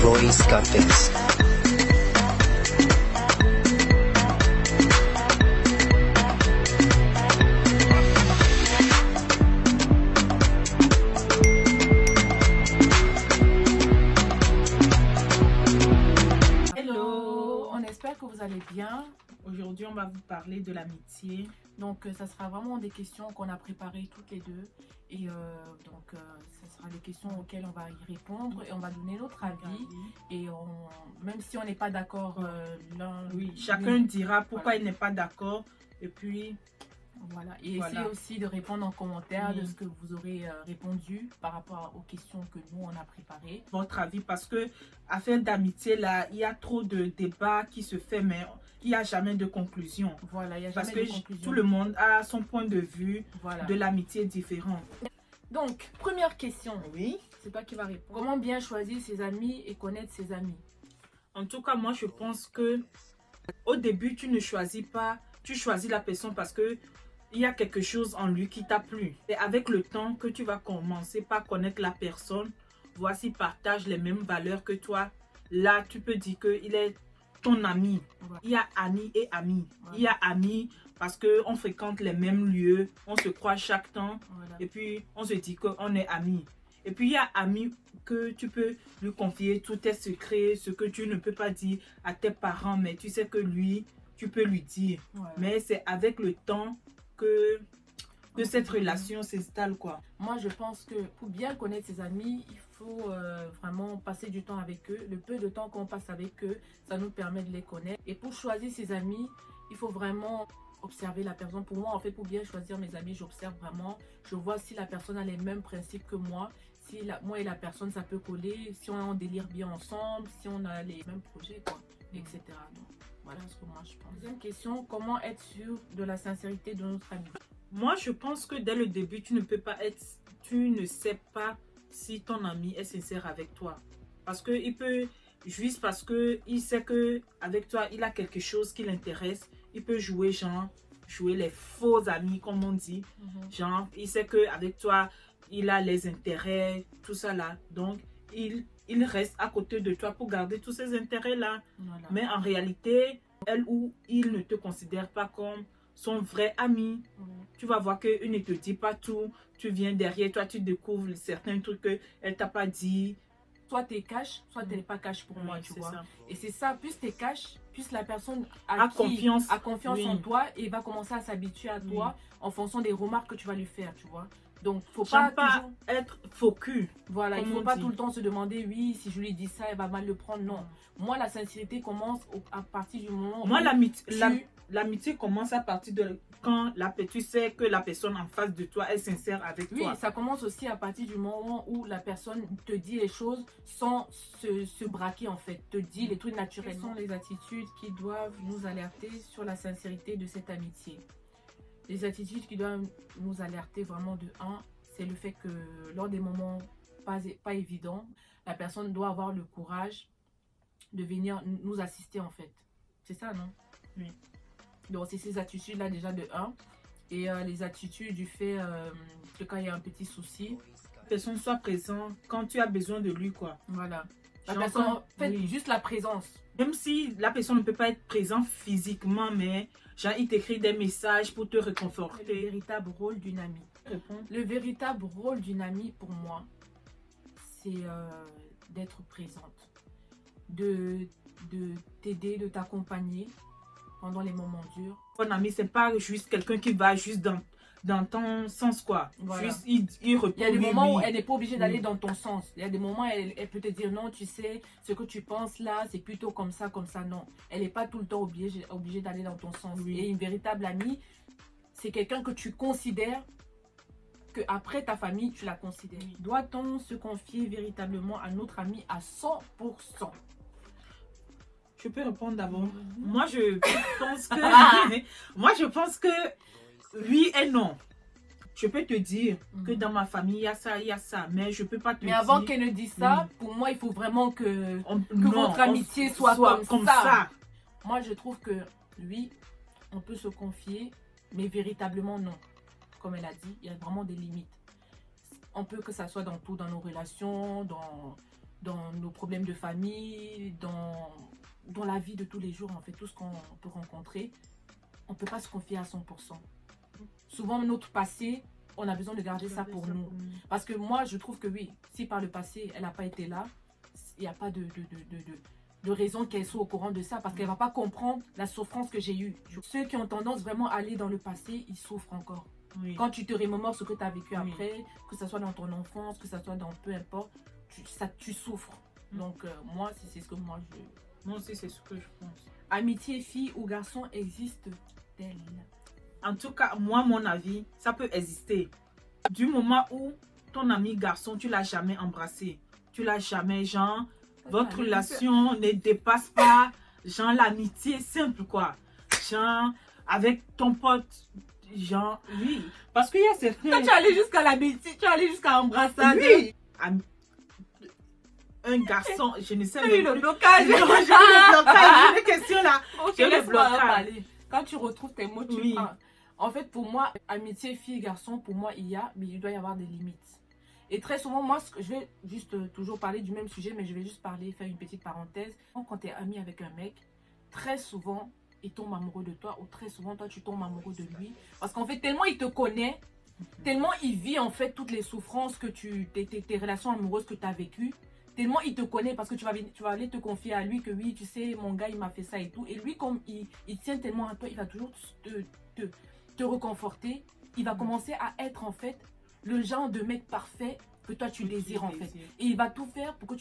Royce Scarface. Hello, on espère que vous allez bien. Aujourd'hui, on va vous parler de l'amitié. Donc, ça sera vraiment des questions qu'on a préparées toutes les deux. Et ça sera des questions auxquelles on va y répondre et on va donner notre avis. Et même si on n'est pas d'accord l'un... Oui, chacun dira pourquoi il n'est pas d'accord. Et puis... Voilà, et essayez aussi de répondre en commentaire de ce que vous aurez répondu par rapport aux questions que nous, on a préparées. Votre avis, parce que affaire d'amitié, là, il y a trop de débats qui se fait, mais il n'y a jamais de conclusion. Voilà, il n'y a parce jamais que de conclusion. Tout le monde a son point de vue voilà. de l'amitié différent. Donc, première question. Oui. C'est toi qui vas répondre. Comment bien choisir ses amis et connaître ses amis? En tout cas, moi, je pense que au début, tu ne choisis pas, tu choisis la personne parce que il y a quelque chose en lui qui t'a plu. Et avec le temps que tu vas commencer par connaître la personne, voir s'il partage les mêmes valeurs que toi. Là, tu peux dire qu'il est ton ami. Ouais. Il y a ami et ami. Ouais. Il y a ami parce qu'on fréquente les mêmes lieux, on se croit chaque temps. Voilà. Et puis, on se dit qu'on est amis. Et puis, il y a ami que tu peux lui confier tous tes secrets, ce que tu ne peux pas dire à tes parents, mais tu sais que lui, tu peux lui dire. Ouais. Mais c'est avec le temps que cette relation s'installe, quoi. Moi, je pense que pour bien connaître ses amis, il faut vraiment passer du temps avec eux. Le peu de temps qu'on passe avec eux, ça nous permet de les connaître. Et pour choisir ses amis, il faut vraiment observer la personne. Pour moi, en fait, pour bien choisir mes amis, j'observe vraiment. Je vois si la personne a les mêmes principes que moi. Si moi et la personne, ça peut coller. Si on délire bien ensemble. Si on a les mêmes projets, quoi, etc. Donc, voilà ce que moi je pense. Deuxième question, comment être sûr de la sincérité de notre ami? Moi, je pense que dès le début, tu ne sais pas si ton ami est sincère avec toi. Parce que il peut, juste parce que il sait que avec toi, il a quelque chose qui l'intéresse, il peut jouer les faux amis, comme on dit. Genre, il sait que avec toi, il a les intérêts, tout ça là. Donc, il reste à côté de toi pour garder tous ces intérêts-là. Voilà. Mais en réalité, elle ou il ne te considère pas comme son vrai ami. Tu vas voir qu'il ne te dit pas tout. Tu viens derrière toi, tu découvres certains trucs qu'elle t'a pas dit. Soit tu es cash, soit tu n'es pas cash pour moi, tu vois. Ça. Et c'est ça, plus tu es cash, plus la personne a confiance en toi et va commencer à s'habituer à toi en fonction des remarques que tu vas lui faire, tu vois. Donc, faut pas toujours être faux cul. Voilà, il faut pas tout le temps se demander, oui, si je lui dis ça, elle va mal le prendre. Non. Moi, la sincérité commence à partir du moment où l'amitié commence à partir de quand tu sais que la personne en face de toi est sincère avec toi. Oui, ça commence aussi à partir du moment où la personne te dit les choses sans se braquer, en fait. Te dit les trucs naturellement. Quelles sont les attitudes qui doivent nous alerter sur la sincérité de cette amitié? Les attitudes qui doivent nous alerter vraiment de 1, c'est le fait que lors des moments pas évidents, la personne doit avoir le courage de venir nous assister, en fait. C'est ça, non? Oui. Donc, c'est ces attitudes-là déjà de 1. Et les attitudes du fait que quand il y a un petit souci, la personne soit présente quand tu as besoin de lui, quoi. Voilà. La personne, en fait, juste la présence. Même si la personne ne peut pas être présente physiquement, mais genre, il t'écrit des messages pour te réconforter. Le véritable rôle d'une amie. Le véritable rôle d'une amie, pour moi, c'est d'être présente. De t'aider, de t'accompagner pendant les moments durs. Ton ami, c'est pas juste quelqu'un qui va juste dans ton sens, quoi. Voilà. Juste, il répond. Il y a des moments où elle n'est pas obligée d'aller dans ton sens. Il y a des moments où elle peut te dire non, tu sais, ce que tu penses là, c'est plutôt comme ça, non. Elle n'est pas tout le temps obligée d'aller dans ton sens. Et une véritable amie, c'est quelqu'un que tu considères, que après ta famille, tu la considères. Doit-on se confier véritablement à notre ami à 100%? Je peux répondre d'abord. Moi, je pense que oui et non. Je peux te dire que dans ma famille, il y a ça, mais je peux pas te dire... Mais avant qu'elle ne dise ça, pour moi, il faut vraiment que votre amitié soit comme ça. Moi, je trouve que oui, on peut se confier, mais véritablement non. Comme elle a dit, il y a vraiment des limites. On peut que ça soit dans tout, dans nos relations, dans nos problèmes de famille, dans la vie de tous les jours, en fait, tout ce qu'on peut rencontrer, on ne peut pas se confier à 100%. Souvent, notre passé, on a besoin de garder ça pour nous. Parce que moi, je trouve que oui, si par le passé, elle n'a pas été là, il n'y a pas de raison qu'elle soit au courant de ça, parce qu'elle ne va pas comprendre la souffrance que j'ai eue. Ceux qui ont tendance vraiment à aller dans le passé, ils souffrent encore. Oui. Quand tu te remémores ce que tu as vécu après, que ce soit dans ton enfance, que ce soit dans peu importe, tu souffres. Donc, moi, c'est ce que moi je... Moi aussi, c'est ce que je pense. Amitié fille ou garçon existe-t-elle? En tout cas, moi, mon avis, ça peut exister. Du moment où ton ami garçon, tu l'as jamais embrassé. Tu l'as jamais, genre, votre relation ne dépasse pas, genre, l'amitié simple, quoi. Genre, avec ton pote, genre, oui. Parce qu'il y a certains... Quand tu es allé jusqu'à l'amitié, tu es allé jusqu'à embrassade. Oui. Un garçon, je ne sais J'ai eu même le plus. blocage. Non, j'ai eu le blocage. J'ai des questions là. Ok, J'ai eu le laisse-moi blocage. parler. Quand tu retrouves tes mots, tu Oui. parles. En fait, pour moi, amitié fille-garçon, pour moi, il y a, mais il doit y avoir des limites. Et très souvent, moi, je vais juste toujours parler du même sujet, mais je vais juste parler, faire une petite parenthèse. Quand tu es ami avec un mec, très souvent, il tombe amoureux de toi, ou très souvent, toi, tu tombes amoureux de lui. Parce qu'en fait, tellement il te connaît, tellement il vit, en fait, toutes les souffrances que tes relations amoureuses que tu as vécues, tellement il te connaît, parce que tu vas aller te confier à lui que oui, tu sais, mon gars, il m'a fait ça et tout. Et lui, comme il tient tellement à toi, il va toujours te reconforter. Il va commencer à être, en fait, le genre de mec parfait que toi, tu désires, en fait. Et il va tout faire pour que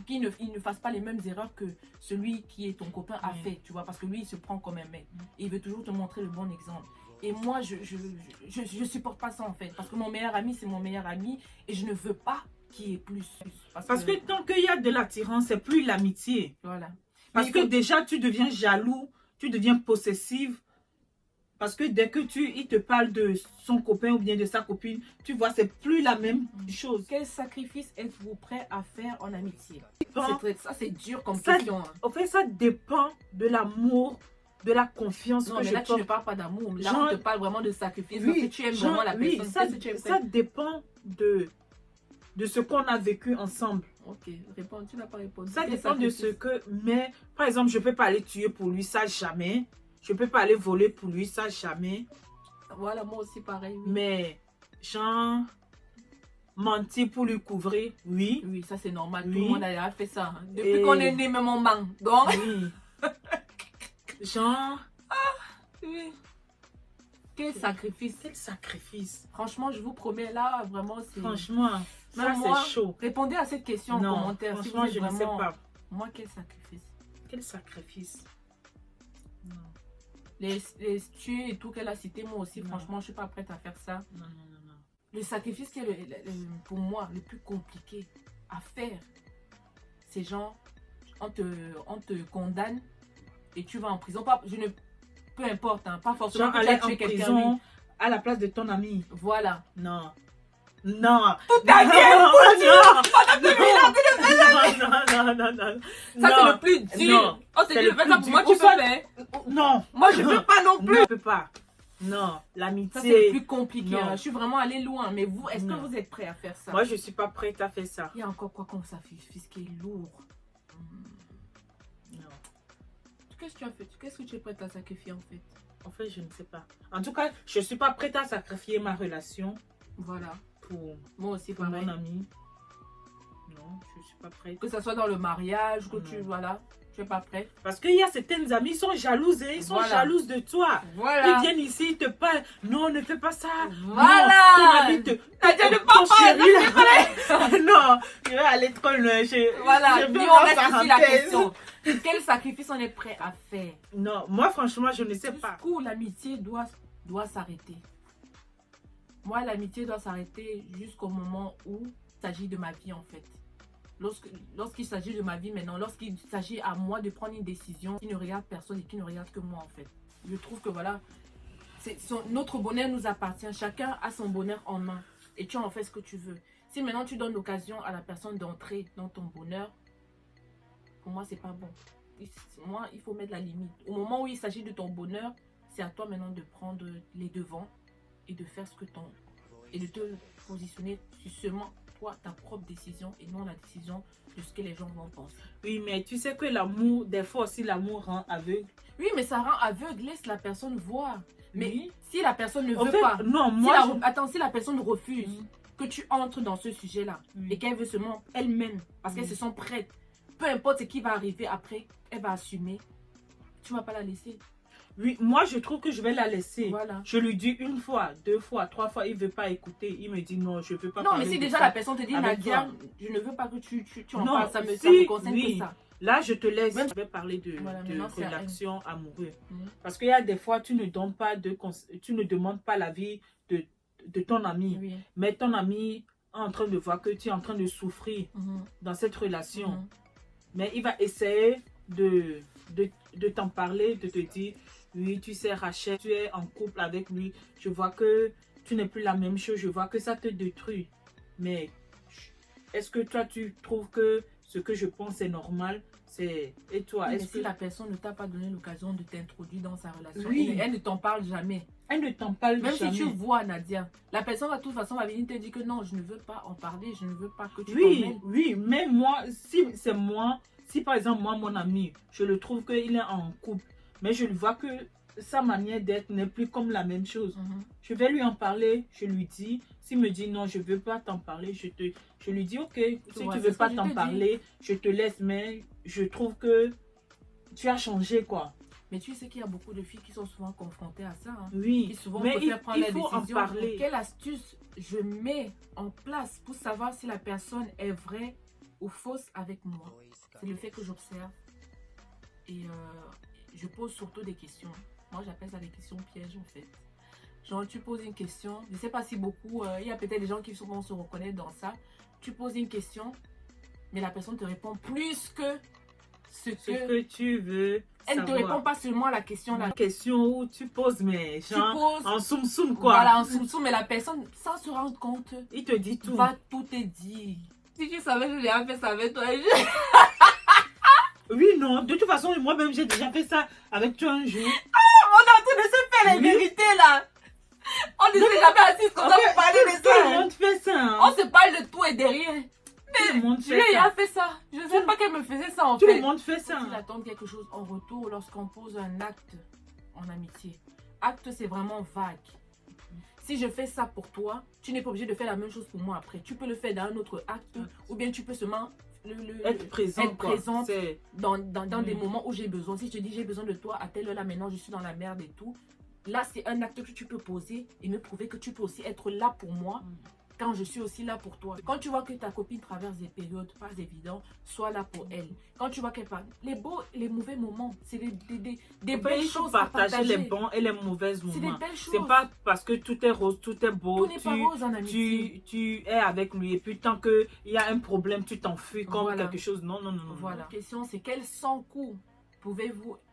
qu'il ne fasse pas les mêmes erreurs que celui qui est ton copain a fait, tu vois, parce que lui, il se prend comme un mec. Et il veut toujours te montrer le bon exemple. Et moi, je supporte pas ça, en fait, parce que mon meilleur ami, c'est mon meilleur ami, et je ne veux pas qu'il y ait plus. Parce que tant qu'il y a de l'attirance, c'est plus l'amitié. Voilà. Parce que déjà, tu deviens jaloux, tu deviens possessive. Parce que dès que il te parle de son copain ou bien de sa copine, tu vois, c'est plus la même chose. Quel sacrifice êtes-vous prêt à faire en amitié? Bon, Ça, c'est dur comme ça, question. En fait, ça dépend de l'amour, de la confiance Non, que mais je là, tu porte. ne parles pas d'amour. Là, Genre, on te parle vraiment de sacrifice. oui, parce que tu aimes vraiment la oui, personne. Qu'est-ce que tu es prêt? ça dépend de ce qu'on a vécu ensemble. Ok, réponds. Tu n'as pas répondu. Ça Quel dépend de sacrifice? ce que... Mais, par exemple, je ne peux pas aller tuer pour lui, ça jamais. Je ne peux pas aller voler pour lui, ça jamais. Voilà, moi aussi pareil. Oui. Mais, genre, mentir pour lui couvrir, oui. Oui, ça c'est normal. Oui. Tout le monde a déjà fait ça. Hein. Depuis Et- qu'on est né, même on ment. Donc, Oui. Genre, oui. Quel sacrifice. quel sacrifice. Franchement, je vous promets, là, vraiment, c'est... Franchement, ça Même moi, c'est chaud. Répondez à cette question en Non, commentaire. Si vous franchement, êtes je ne sais vraiment... pas. Moi, quel sacrifice. Quel sacrifice. Non, Les tuer et tout qu'elle a cité, moi aussi, Non. franchement, je ne suis pas prête à faire ça. non, non, non, non. Le sacrifice qui est, pour moi, le plus compliqué à faire, c'est genre, on te condamne et tu vas en prison. Peu importe, hein, pas forcément Genre, que tu as aller en tué quelqu'un. prison Oui. à la place de ton ami. Voilà. Non. Non. Toute ta vie est Non, non, non, non. Ça, c'est le plus dur. Non. Oh, c'est C'est dur. le Fais plus ça pour dur. moi, tu Ou peux soit- faire. Non. Moi, je ne peux pas non plus. Non, je peux pas. Non, Ça, c'est le l'amitié. plus compliqué. Non. Hein. Je suis vraiment allée loin. Mais vous, est-ce que Non. vous êtes prêts à faire ça? Moi, je suis pas prête à faire ça. Il y a encore quoi comme sacrifice qui est lourd? Non. Qu'est-ce que tu as fait? Qu'est-ce que tu es prête à sacrifier en fait? En fait, je ne sais pas. En tout cas, je suis pas prête à sacrifier ma relation Voilà. pour, Moi aussi, pour pareil. mon ami. Non, je suis pas prête. Que ce soit dans le mariage, que Non. voilà, tu es pas prête. Parce qu'il y a certaines amies qui sont jalouses, hein, ils sont Voilà. jalouses de toi. Voilà. Ils viennent ici, ils te parlent. Non, ne fais pas ça. Voilà. Non, ton ami te... Nadia, ne ton parle pas, chéri, là. Non, je vais aller trop loin. Voilà, je nous fais on ma reste ici la parenthèse. question. Quel sacrifice on est prêt à faire? Non, moi franchement, je ne sais pas. Jusqu'où l'amitié doit s'arrêter? Moi, l'amitié doit s'arrêter jusqu'au moment où il s'agit de ma vie en fait. Lorsqu'il s'agit de ma vie maintenant, lorsqu'il s'agit à moi de prendre une décision qui ne regarde personne et qui ne regarde que moi en fait. Je trouve que voilà, notre bonheur nous appartient. Chacun a son bonheur en main et tu en fais ce que tu veux. Si maintenant tu donnes l'occasion à la personne d'entrer dans ton bonheur, pour moi c'est pas bon. Moi, il faut mettre la limite. Au moment où il s'agit de ton bonheur, c'est à toi maintenant de prendre les devants et de faire ce que et de te positionner sur seulement toi ta propre décision et non la décision de ce que les gens vont penser. Oui, mais tu sais que l'amour, des fois aussi, l'amour rend aveugle. Oui, mais ça rend aveugle, laisse la personne voir. Mais Oui. si la personne ne En veut fait, pas, non, si moi, attends, si la personne refuse Mm. que tu entres dans ce sujet-là Mm. et qu'elle veut seulement elle-même, parce qu'elles Mm. se sont prêtes, peu importe ce qui va arriver après, elle va assumer, tu ne vas pas la laisser. oui, moi, je trouve que je vais la laisser. Voilà. Je lui dis 1 fois, 2 fois, 3 fois, il ne veut pas écouter. Il me dit non, je ne veux pas Non, parler mais si de déjà ça la personne te dit, avec Nadia, toi. je ne veux pas que tu en Non, parles, ça me si, concerne oui. que ça. Là, je te laisse. Même- Je vais parler de, Voilà, de maintenant, c'est à elle. relation amoureuse. Mhm. Parce qu'il y a des fois, tu ne donnes pas tu ne demandes pas l'avis de ton ami. Oui. Mais ton ami est en train de voir que tu es en train de souffrir Mhm. dans cette relation. Mhm. Mais il va essayer de t'en parler, de te dire, oui, tu sais, Rachel, tu es en couple avec lui. Je vois que tu n'es plus la même chose. Je vois que ça te détruit. Mais est-ce que toi, tu trouves que ce que je pense est normal? Et toi, Oui, mais est-ce si que la personne ne t'a pas donné l'occasion de t'introduire dans sa relation, Oui. elle ne t'en parle jamais. elle ne t'en parle Même jamais? si tu vois Nadia, la personne de toute façon va venir te dire que non, je ne veux pas en parler, je ne veux pas que tu t'en Oui, mêles. oui, mais moi, si c'est moi, si par exemple, moi, mon ami, je le trouve qu'il est en couple, mais je le vois que sa manière d'être n'est plus comme la même chose. Mhm. Je vais lui en parler, je lui dis. S'il me dit non, je ne veux pas t'en parler, je lui dis ok, si vois, tu c'est veux ce pas que je t'en te dis. parler, je te laisse, mais je trouve que tu as changé quoi. Mais tu sais qu'il y a beaucoup de filles qui sont souvent confrontées à ça. Hein. Oui, Qui souvent mais préfèrent prendre il la faut en décision. parler. Quelle astuce je mets en place pour savoir si la personne est vraie ou fausse avec moi? C'est le fait que j'observe et je pose surtout des questions. Moi, j'appelle ça des questions pièges en fait. Genre, tu poses une question. Je ne sais pas si beaucoup... il y a peut-être des gens qui vont se reconnaître dans ça. Tu poses une question, mais la personne te répond plus que ce Ce que... que tu veux Elle ne te savoir. répond pas seulement à la question. Une question où tu poses, mais Tu genre poses... en soum quoi. Voilà, en soum-soum, mais la personne, sans se rendre compte, Il te dit tout. va tout te dire. Si tu savais que j'ai déjà fait ça avec toi, Oui, non, de toute façon, moi-même, j'ai déjà fait ça avec toi un jour. on est en train de se faire les Oui. vérités là. On ne s'est jamais assis comme ça pour parler de Tout le ça. monde fait ça. Hein. On se parle de tout et de rien. Tout le monde Je fait lui ai ça. fait ça. Je ne sais pas qu'elle me faisait ça en Tout fait. le monde fait ça. Faut-il attendre quelque chose en retour lorsqu'on pose un acte en amitié? Acte, c'est vraiment vague. Si je fais ça pour toi, tu n'es pas obligé de faire la même chose pour moi après. Tu peux le faire dans un autre acte ou bien tu peux seulement Être présent. être quoi. présente C'est- dans des moments où j'ai besoin. Si je te dis j'ai besoin de toi à telle heure là, maintenant je suis dans la merde et tout. Là, c'est un acte que tu peux poser et me prouver que tu peux aussi être là pour moi quand je suis aussi là pour toi. Quand tu vois que ta copine traverse des périodes pas évidentes, sois là pour elle. Quand tu vois qu'elle parle, les beaux et les mauvais moments, c'est des Il belles faut choses à partager les partager. bons et les mauvais C'est des moments. belles choses. C'est pas parce que tout est rose, tout est beau. Tout n'est pas rose en amitié. Tu es avec lui et puis tant qu'il y a un problème, tu t'enfuis comme Voilà. quelque chose. Non, non, non, non. Voilà. La question, c'est quels 100 coups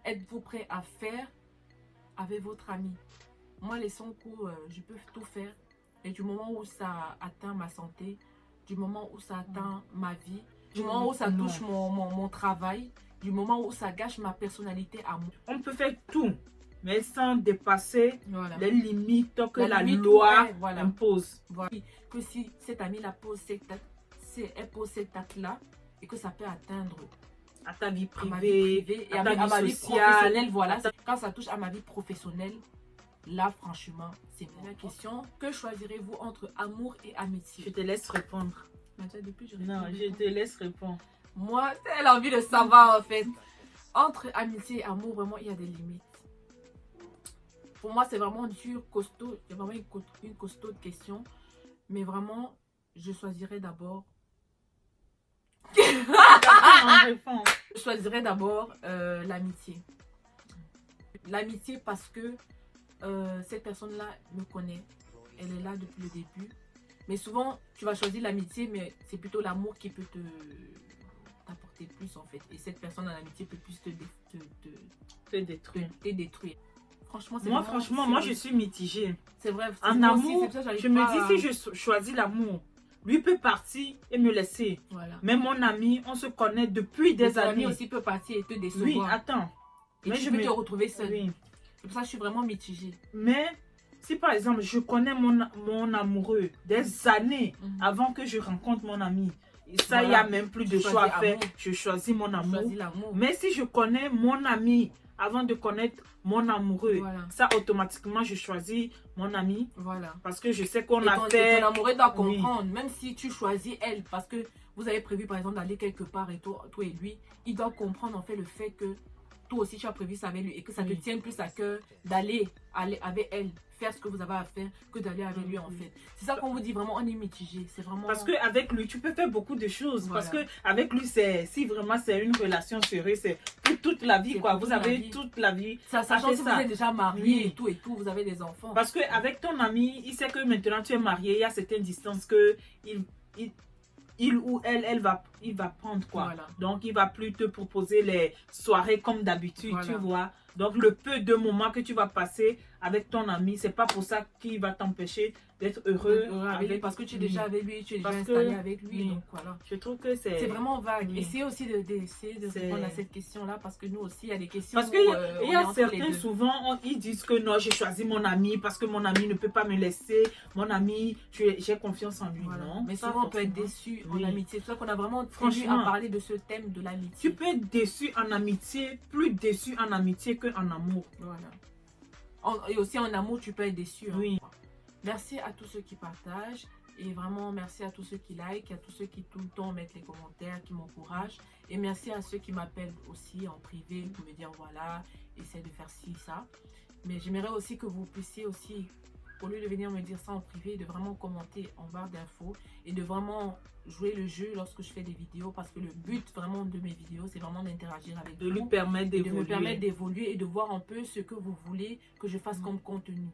êtes-vous prêt à faire avec votre ami? Moi, les 100 coups, je peux tout faire. Et du moment où ça atteint ma santé, du moment où ça atteint ma vie, du moment où ça Non. touche mon travail, du moment où ça gâche ma personnalité à moi. On peut faire tout, mais sans dépasser Voilà. les limites que la limite où loi elle, voilà. impose. Voilà. Que si cette amie-là pose cet acte, elle pose cet acte-là, et que ça peut atteindre À ta vie à ma vie privée, privée et à à ta ma vie vie sociale. professionnelle, voilà. Quand ça touche à ma vie professionnelle, là, franchement, c'est la question. Que choisirez-vous entre amour et Je amitié? te laisse répondre. Nadia, depuis, je Non, réponds. je te laisse répondre. Moi, elle a envie de savoir, en fait. Entre amitié et amour, vraiment, il y a des limites. Pour moi, c'est vraiment dur, costaud. C'est vraiment une costaude question. Mais vraiment, je choisirais d'abord... On répond. Je choisirais d'abord l'amitié. L'amitié parce que cette personne-là me connaît. Elle est là depuis le début. Mais souvent, tu vas choisir l'amitié, mais c'est plutôt l'amour qui peut t'apporter plus en fait. Et cette personne en amitié peut plus te Détruire. détruire. Franchement, c'est Moi, vraiment- franchement, c'est- moi, je suis mitigée. c'est vrai. En moi aussi, amour, c'est pour ça que j'arrive je me pas à- dis, si je choisis l'amour, lui peut partir et me laisser. Voilà. Mais mon ami, on se connaît depuis des Tes amis années. aussi peut partir et te Oui, décevoir. attends. et mais tu je peux me- te retrouver seul. Oui. C'est pour ça que je suis vraiment mitigée. Mais Si par exemple, je connais mon amoureux des années Mhm. avant que je rencontre mon ami, et ça, il n'y Voilà. a même plus de Tu choix à choisis faire. amour. Je choisis mon amour. Choisis l'amour. Mais si je connais mon ami avant de connaître mon amoureux, Voilà. ça, automatiquement, je choisis mon ami Voilà. parce que je sais qu'on Et a ton fait... amoureux doit Oui. comprendre, même si tu choisis elle, parce que vous avez prévu par exemple d'aller quelque part et toi et lui, il doit comprendre en fait le fait que toi aussi tu as prévu ça avec lui et que ça te Oui. tient plus à cœur d'aller avec elle, faire ce que vous avez à faire que d'aller avec lui en fait. C'est ça qu'on vous dit vraiment, on est mitigé, c'est vraiment... Parce qu'avec lui, tu peux faire beaucoup de choses. Voilà. Parce qu'avec lui, si vraiment c'est une relation sérieuse, c'est pour toute la vie. C'est Quoi. pour Vous toute la avez vie. toute la vie. Sachant fait que vous ça. êtes déjà mariés Oui. et tout, vous avez des enfants. Parce qu'avec ton ami, il sait que maintenant tu es marié, il y a certaines distances que il ou elle il va prendre quoi. Voilà. Donc il va plus te proposer les soirées comme d'habitude, Voilà. tu vois. Donc le peu de moments que tu vas passer avec ton ami, c'est pas pour ça qu'il va t'empêcher d'être heureux avec lui, parce que tu es déjà avec lui, tu es déjà Parce installé que- avec lui, oui. donc voilà. Je trouve que C'est vraiment vague. Oui. Essayez aussi d'essayer de C'est- répondre à cette question-là parce que nous aussi, il y a des questions. Parce qu'il où, y on est a entre les certains, deux. souvent, ils disent que non, j'ai choisi mon ami parce que mon ami ne peut pas me laisser. Mon ami, j'ai confiance en lui. Voilà. Non, Mais pas souvent, on peut être forcément. déçu en Oui. amitié. C'est pour ça qu'on a vraiment tenu Franchement. à parler de ce thème de l'amitié. Tu peux être déçu en amitié, plus déçu en amitié qu'en amour. Voilà. Et aussi en amour, tu peux être déçu. Hein. Oui. Merci à tous ceux qui partagent. Et vraiment, merci à tous ceux qui like, à tous ceux qui tout le temps mettent les commentaires, qui m'encouragent. Et merci à ceux qui m'appellent aussi en privé pour me dire voilà, essaie de faire ci, ça. Mais j'aimerais aussi que vous puissiez aussi, au lieu de venir me dire ça en privé, de vraiment commenter en barre d'infos et de vraiment jouer le jeu lorsque je fais des vidéos. Parce que le but vraiment de mes vidéos, c'est vraiment d'interagir avec De vous. lui permettre Et de me d'évoluer. permettre d'évoluer et de voir un peu ce que vous voulez que je fasse comme contenu.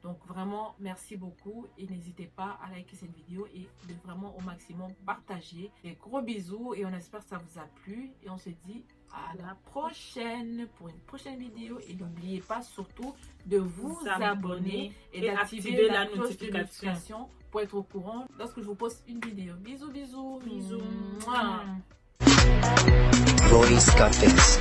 Donc vraiment, merci beaucoup et n'hésitez pas à liker cette vidéo et de vraiment au maximum partager. Des gros bisous et on espère que ça vous a plu et on se dit à la prochaine pour une prochaine vidéo et n'oubliez pas surtout de vous abonner et d'activer la cloche de notification pour être au courant lorsque je vous poste une vidéo. Bisous, bisous. Bisous. Mouah. Royce Capex.